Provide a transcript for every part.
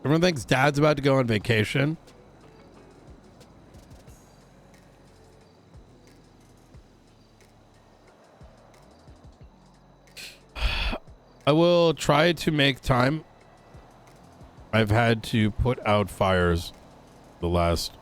Everyone thinks Dad's about to go on vacation. I will try to make time. I've had to put out fires the last.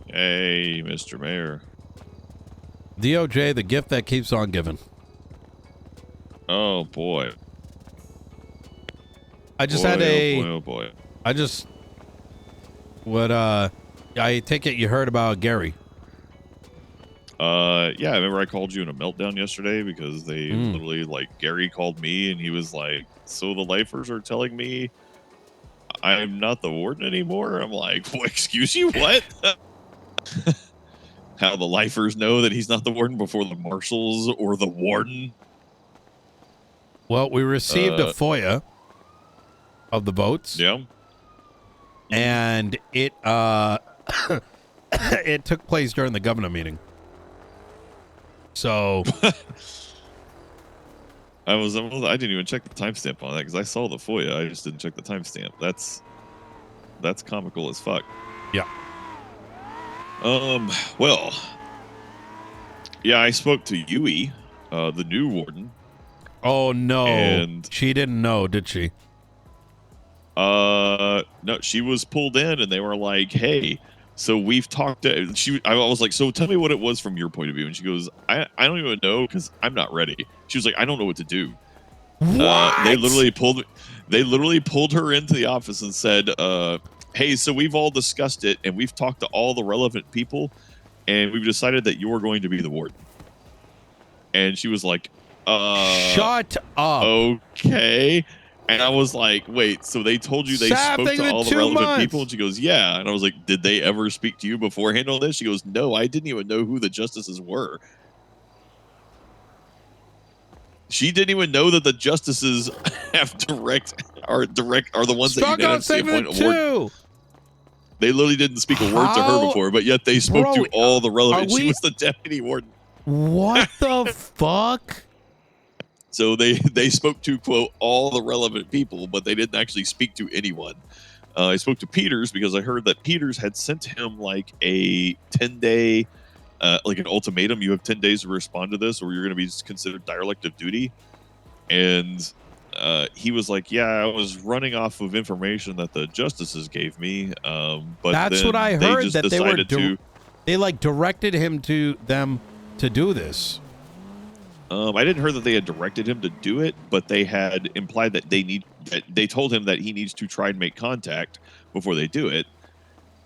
Hey, Mr. Mayor. DOJ, the gift that keeps on giving. Oh, boy. I just boy, had a... Oh, boy, oh, boy. I just... What, I take it you heard about Gary. Yeah, I remember I called you in a meltdown yesterday because they literally, like, Gary called me and he was like, so the lifers are telling me I'm not the warden anymore? I'm like, well, excuse you, what? How the lifers know that he's not the warden before the marshals or the warden? Well, we received a FOIA of the votes. Yeah. And it it took place during the governor meeting. So I didn't even check the timestamp on that because I saw the FOIA. I just didn't check the timestamp. That's comical as fuck. Yeah. Well, yeah, I spoke to Yui, the new warden. Oh no. And she didn't know, did she? No, she was pulled in and they were like, hey, so we've talked to I was like, so tell me what it was from your point of view. And she goes, I don't even know because I'm not ready. She was like, I don't know what to do. What? They literally pulled her into the office and said, hey, so we've all discussed it and we've talked to all the relevant people and we've decided that you're going to be the warden. And she was like, shut up. Okay. And I was like, wait, so they told you they spoke to all the relevant people? And she goes, yeah. And I was like, did they ever speak to you beforehand on this? She goes, no, I didn't even know who the justices were. She didn't even know that the justices are the ones that you can appoint a warden. They literally didn't speak a word to her before, but yet they spoke to all the relevant. She was the deputy warden. What the fuck? So they spoke to, quote, all the relevant people, but they didn't actually speak to anyone. I spoke to Peters because I heard that Peters had sent him like a 10-day, like an ultimatum. You have 10 days to respond to this or you're going to be considered derelict of duty. And he was like, yeah, I was running off of information that the justices gave me. But that's what I heard, that they were they like directed him to them to do this. I didn't hear that they had directed him to do it, but they had implied that they told him that he needs to try and make contact before they do it.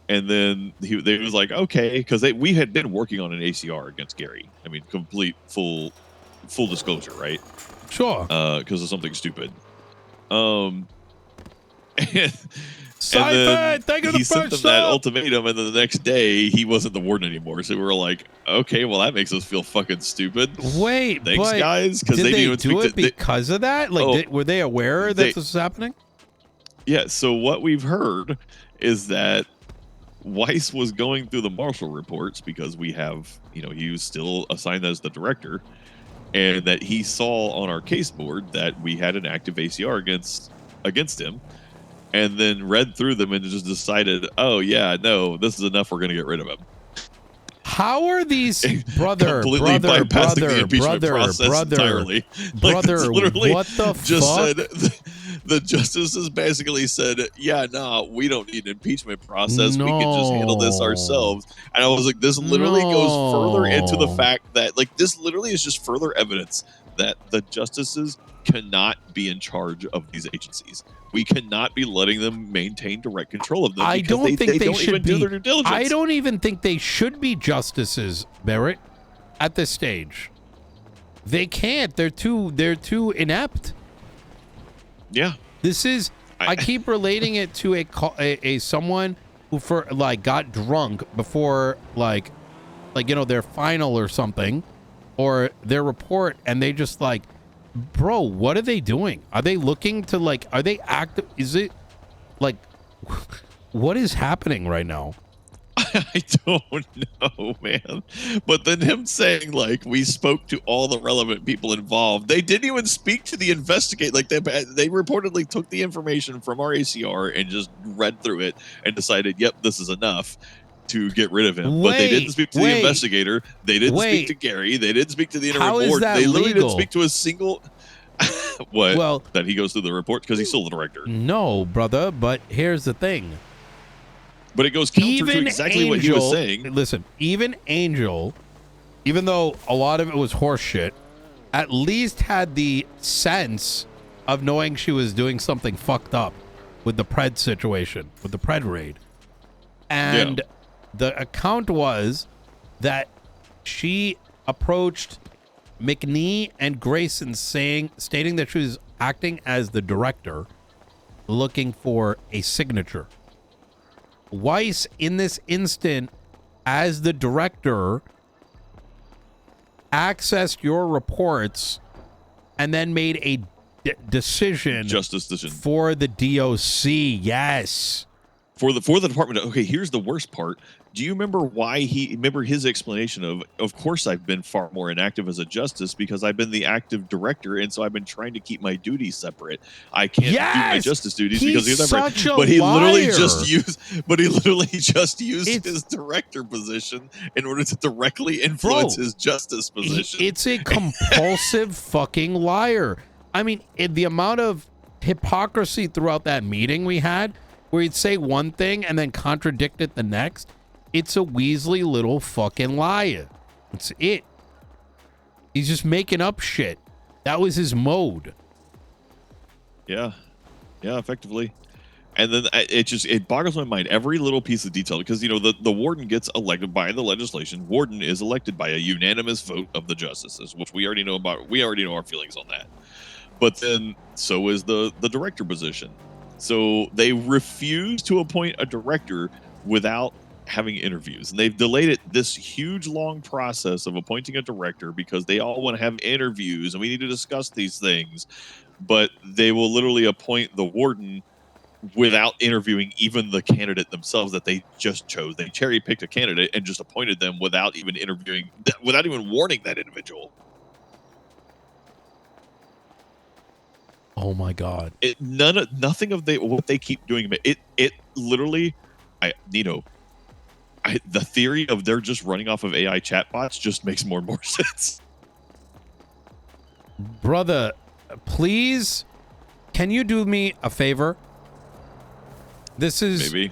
And then they was like, okay, because we had been working on an ACR against Gary. I mean, full disclosure, right? Sure. Because of something stupid. And Cypher, thank you. He sent them that ultimatum, and then the next day he wasn't the warden anymore. So we were like, okay, well that makes us feel fucking stupid. Wait, thanks guys, because they didn't do it because of that. Like, were they aware that this was happening? Yeah. So what we've heard is that Weiss was going through the marshal reports because we have, he was still assigned as the director, and that he saw on our case board that we had an active ACR against him. And then read through them and just decided, oh yeah, no, this is enough. We're going to get rid of him. How are these brother? What the just fuck? said the justices basically said, yeah, no, we don't need an impeachment process. No. We can just handle this ourselves. And I was like, this literally goes further into the fact that, like, this literally is just further evidence that the justices cannot be in charge of these agencies. We cannot be letting them maintain direct control of them. I don't think they should be. Do their due diligence. I don't even think they should be justices, Barrett, at this stage. They can't. They're too inept. Yeah. This is. I keep relating it to a someone who got drunk before their final or something, or their report, and they just Bro, what are they doing? Are they looking to like, are they active? Is it like, what is happening right now? I don't know, man. But then him saying, like, we spoke to all the relevant people involved. They didn't even speak to the investigate. Like, they reportedly took the information from our ACR and just read through it and decided, yep, this is enough to get rid of him. But they didn't speak to the investigator. They didn't speak to Gary. They didn't speak to the interim board. They literally didn't speak to a single... What? Well, that he goes through the report because he's still the director. No, brother, but here's the thing. But it goes counter to exactly what he was saying. Listen, even Angel, even though a lot of it was horseshit, at least had the sense of knowing she was doing something fucked up with the Pred situation, with the Pred raid. And the account was that she approached McNee and Grayson stating that she was acting as the director, looking for a signature. Weiss, in this instant, as the director, accessed your reports and then made a decision, justice decision for the DOC. Yes, for the department. Okay, here's the worst part. Do you remember why remember his explanation of course I've been far more inactive as a justice because I've been the active director and so I've been trying to keep my duties separate. I can't do my justice duties because he's such a but he liar. literally just used his director position in order to directly influence his justice position. It's a compulsive fucking liar. I mean, the amount of hypocrisy throughout that meeting we had where he'd say one thing and then contradict it the next. It's a Weasley little fucking liar. It's it. He's just making up shit. That was his mode. Yeah, effectively. And then it boggles my mind every little piece of detail because the warden gets elected by the legislation. Warden is elected by a unanimous vote of the justices, which we already know about. We already know our feelings on that. But then so is the director position. So they refuse to appoint a director without having interviews, and they've delayed this huge long process of appointing a director because they all want to have interviews and we need to discuss these things, but they will literally appoint the warden without interviewing even the candidate themselves that they just chose. They cherry picked a candidate and just appointed them without even interviewing, without even warning that individual. Oh my God! Nothing of what they keep doing. It literally, Nino. The theory of they're just running off of AI chatbots just makes more and more sense. Brother, please, can you do me a favor? This is... Maybe.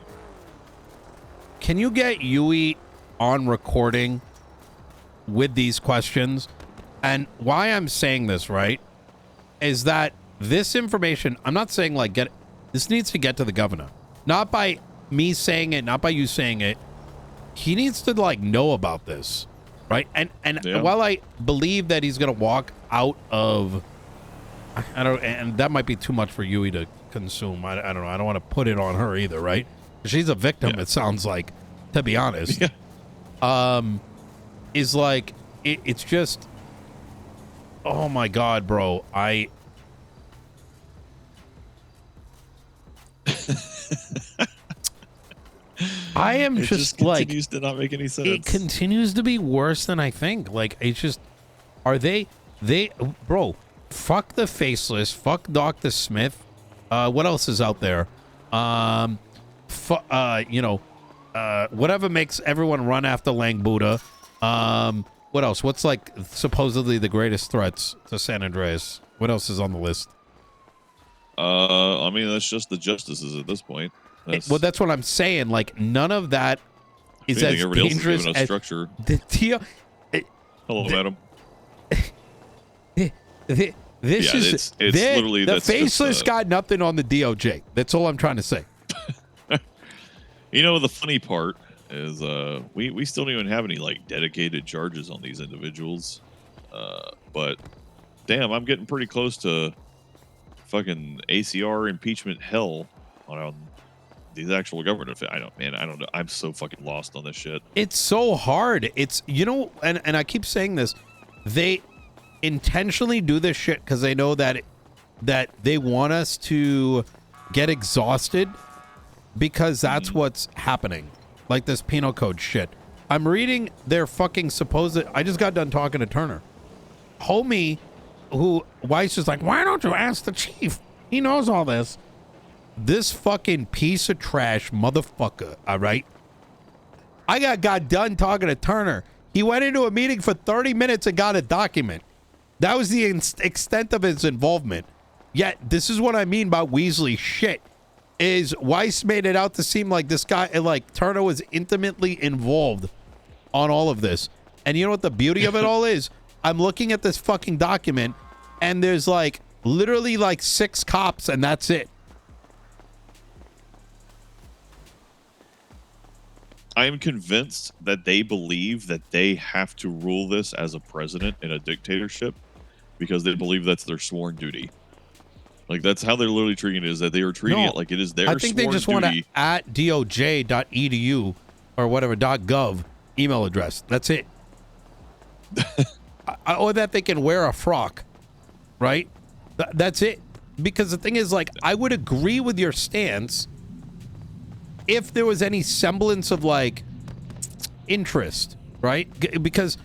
Can you get Yui on recording with these questions? And why I'm saying this, right, is that this information, I'm not saying like this needs to get to the governor. Not by me saying it, not by you saying it. He needs to like know about this, right? And while I believe that he's gonna walk out of, and that might be too much for Yui to consume. I don't know. I don't want to put it on her either, right? She's a victim. It sounds like, to be honest. Is like it's just, oh my God, bro. I am just like, continues to not make any sense. It continues to be worse than I think. Like, it's just, are they, bro, fuck the Faceless, fuck Dr. Smith. What else is out there? Whatever makes everyone run after Lang Buddha. What else? What's like supposedly the greatest threats to San Andreas? What else is on the list? I mean, that's just the justices at this point. Well, that's what I'm saying. Like, none of that is as dangerous as structure. Hello, madam. This is literally the Faceless got nothing on the DOJ. That's all I'm trying to say. The funny part is we still don't even have any like dedicated charges on these individuals. But damn, I'm getting pretty close to fucking ACR impeachment hell on these actual government. I don't know. I'm so fucking lost on this shit. It's so hard. It's, and I keep saying this. intentionally do this shit because they know that they want us to get exhausted, because that's what's happening. Like this penal code shit. I'm reading their fucking supposed... I just got done talking to Turner. Homie, who Weiss is like, why don't you ask the chief? He knows all this. This fucking piece of trash motherfucker, all right? I got done talking to Turner. He went into a meeting for 30 minutes and got a document. That was the extent of his involvement. Yet, this is what I mean by Weasley shit. Is Weiss made it out to seem like this guy, like Turner was intimately involved on all of this. And you know what the beauty of it all is? I'm looking at this fucking document and there's like literally like 6 cops and that's it. I am convinced that they believe that they have to rule this as a president in a dictatorship because they believe that's their sworn duty. Like, that's how they're literally treating it, is that they are treating it like it is their sworn duty. I think they just want to at doj.edu or whatever .gov email address. That's it. Or that they can wear a frock, right? That's it. Because the thing is, like, I would agree with your stance if there was any semblance of, like, interest, right? Because,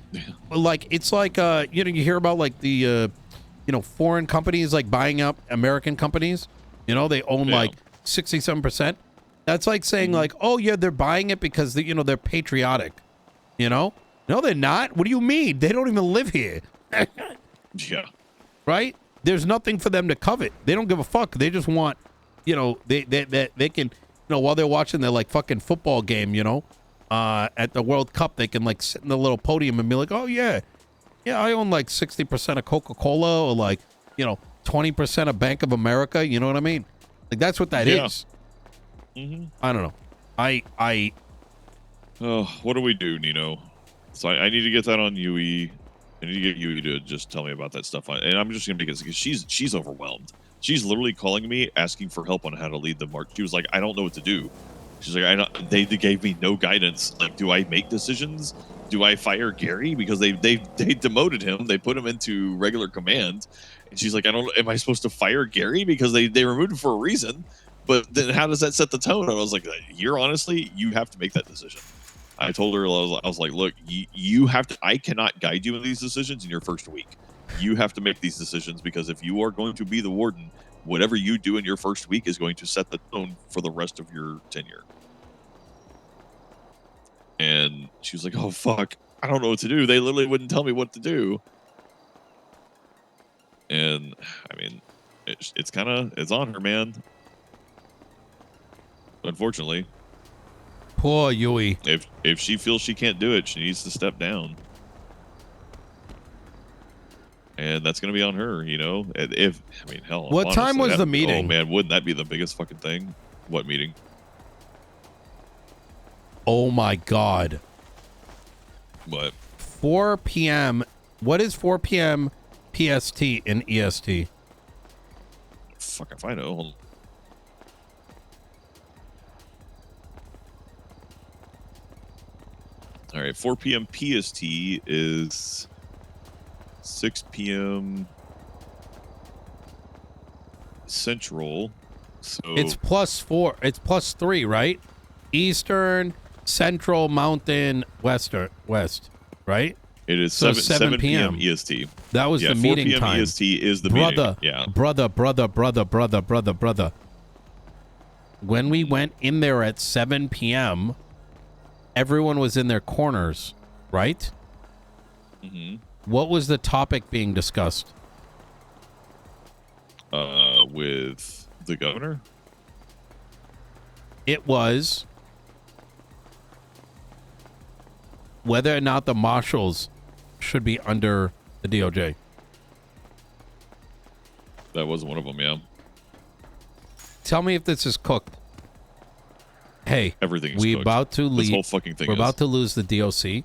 like, it's like, you know, you hear about, like, the... you know, foreign companies like buying up American companies, you know, they own like 67%. That's like saying like, oh yeah, they're buying it because they, you know, they're patriotic, you know? No, they're not. What do you mean? They don't even live here. Yeah. Right? There's nothing for them to covet. They don't give a fuck. They just want, you know, they can, you know, while they're watching their like fucking football game, you know, at the World Cup, they can like sit in the little podium and be like, oh yeah, I own like 60% of Coca-Cola or like, you know, 20% of Bank of America. You know what I mean? Like, that's what that is. I don't know. Oh, what do we do, Nino? So I need to get that on Yui. I need to get Yui to just tell me about that stuff. And I'm just going to make it because she's overwhelmed. She's literally calling me, asking for help on how to lead the march. She was like, I don't know what to do. She's like, they gave me no guidance. Like, do I make decisions? Do I fire Gary? Because they demoted him. They put him into regular command. And she's like, am I supposed to fire Gary? Because they removed him for a reason. But then how does that set the tone? I was like, honestly, you have to make that decision. I told her, I was like, look, you have to, I cannot guide you in these decisions in your first week. You have to make these decisions because if you are going to be the warden, whatever you do in your first week is going to set the tone for the rest of your tenure. And she was like, oh, fuck, I don't know what to do. They literally wouldn't tell me what to do. And, I mean, it's on her, man. Unfortunately. Poor Yui. If she feels she can't do it, she needs to step down. And that's going to be on her, you know? Hell. What honestly, time was the meeting? Oh, man, wouldn't that be the biggest fucking thing? What meeting? Oh, my God. What? 4 p.m. What is 4 p.m. PST in EST? Fuck if I know. Hold on. All right, 4 p.m. PST is 6 p.m. Central. So it's +4. It's +3, right? Eastern, Central, Mountain, West, right? It is so 7 p.m. EST. That was the meeting 4 p.m. time. EST is the meeting. Yeah. Brother. When we went in there at 7 p.m., everyone was in their corners, right? Mm-hmm. What was the topic being discussed? With the governor? It was whether or not the marshals should be under the DOJ. That was one of them, yeah. Tell me if this is cooked. Hey, everything is we cooked. About to leave. This whole fucking thing We're about to lose the DOC.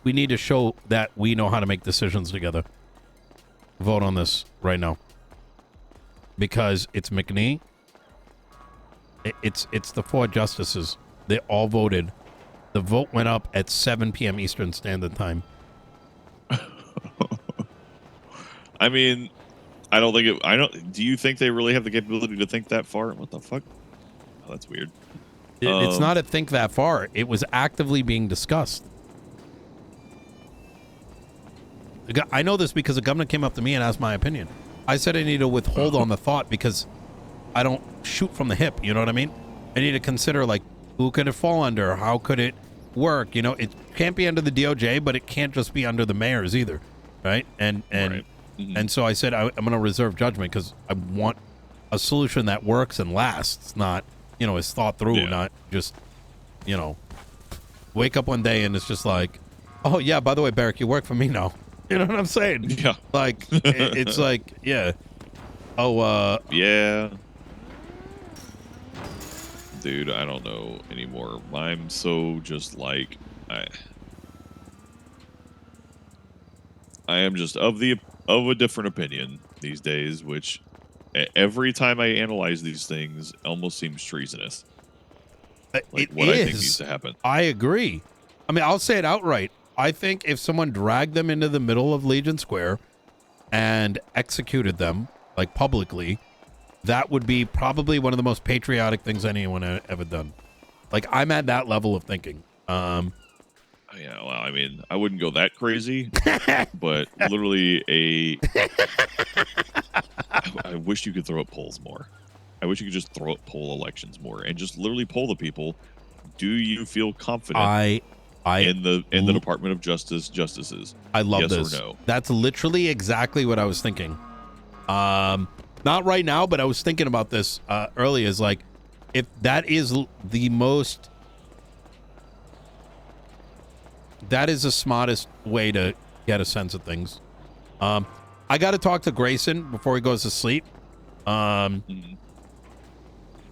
We need to show that we know how to make decisions together. Vote on this right now. Because it's McNee. It's the 4 justices. They all voted. The vote went up at 7 p.m. Eastern Standard Time. I mean, I don't think it. I don't. Do you think they really have the capability to think that far? What the fuck? Oh, that's weird. It's not a think that far. It was actively being discussed. I know this because the governor came up to me and asked my opinion. I said I need to withhold on the thought because I don't shoot from the hip. You know what I mean? I need to consider, like, who could it fall under? How could it work? You know, it can't be under the DOJ, but it can't just be under the mayors either, right? And Right. and so I said I'm going to reserve judgment because I want a solution that works and lasts, not, you know, is thought through, not just, you know, wake up one day and it's just like, oh yeah, by the way, Barrett, you work for me now. You know what I'm saying? Yeah. Like, it's like, yeah. Oh, yeah. Dude, I don't know anymore. I'm so just like, I am just of a different opinion these days, which every time I analyze these things almost seems treasonous. Like what I think needs to happen. I agree. I mean, I'll say it outright. I think if someone dragged them into the middle of Legion Square and executed them, like, publicly, that would be probably one of the most patriotic things anyone ever done. Like, I'm at that level of thinking. Yeah, well, I mean, I wouldn't go that crazy, but literally I wish you could throw up polls more. I wish you could just throw up poll elections more and just literally poll the people. Do you feel confident in the Department of justices? I love yes this. Or no? That's literally exactly what I was thinking. Not right now, but I was thinking about this earlier. Is like, if that is the most, that is the smartest way to get a sense of things. I got to talk to Grayson before he goes to sleep. I'm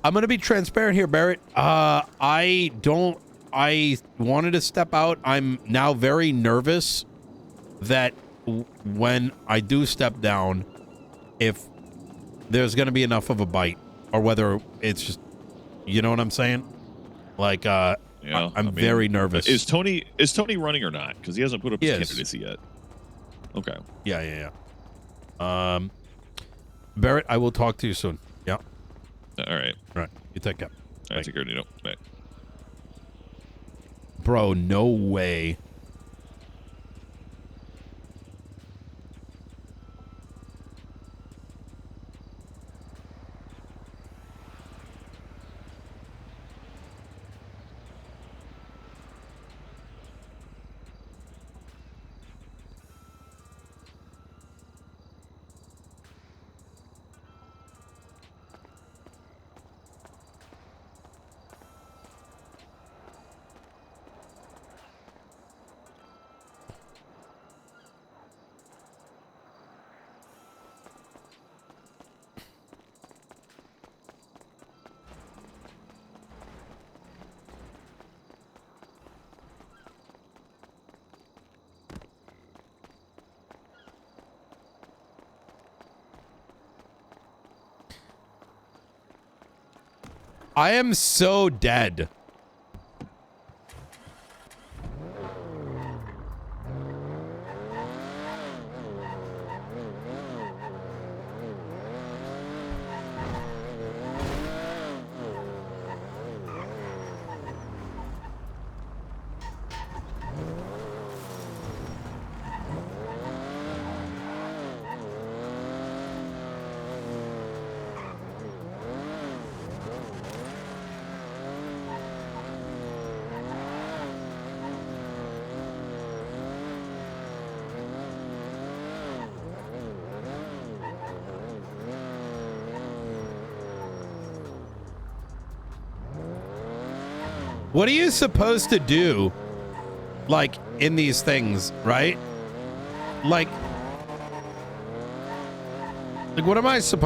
going to be transparent here, Barrett. I wanted to step out. I'm now very nervous that when I do step down, if there's going to be enough of a bite, or whether it's just, you know what I'm saying? Like, yeah, I mean, very nervous. Is Tony running or not? Because he hasn't put up his candidacy yet. Okay. Yeah. Barrett, I will talk to you soon. Yeah. All right. You take care. All right, take care, Nino. Bye. Bro, no way. I am so dead. What are you supposed to do, like, in these things, right? Like what am I supposed